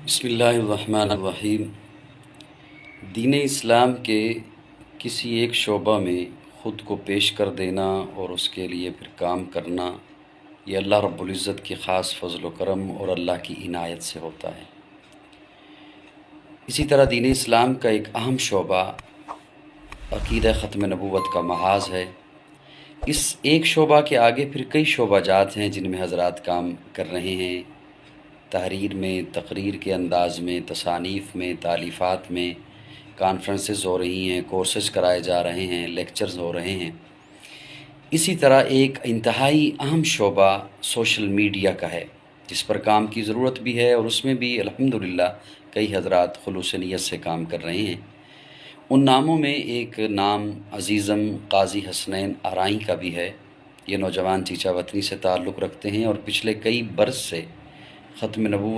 بسم اللہ الرحمن الرحیم۔ دین اسلام کے کسی ایک شعبہ میں خود کو پیش کر دینا اور اس کے لیے پھر کام کرنا، یہ اللہ رب العزت کی خاص فضل و کرم اور اللہ کی عنایت سے ہوتا ہے۔ اسی طرح دین اسلام کا ایک اہم شعبہ عقیدہ ختم نبوت کا محاذ ہے۔ اس ایک شعبہ کے آگے پھر کئی شعبہ جات ہیں جن میں حضرات کام کر رہے ہیں، تحریر میں، تقریر کے انداز میں، تصانیف میں، تالیفات میں، کانفرنسز ہو رہی ہیں، کورسز کرائے جا رہے ہیں، لیکچرز ہو رہے ہیں۔ اسی طرح ایک انتہائی اہم شعبہ سوشل میڈیا کا ہے جس پر کام کی ضرورت بھی ہے، اور اس میں بھی الحمدللہ کئی حضرات خلوص نیت سے کام کر رہے ہیں۔ ان ناموں میں ایک نام عزیزم قاضی حسنین آرائیں کا بھی ہے۔ یہ نوجوان چیچا وطنی سے تعلق رکھتے ہیں اور پچھلے کئی برس سے ختم نبوت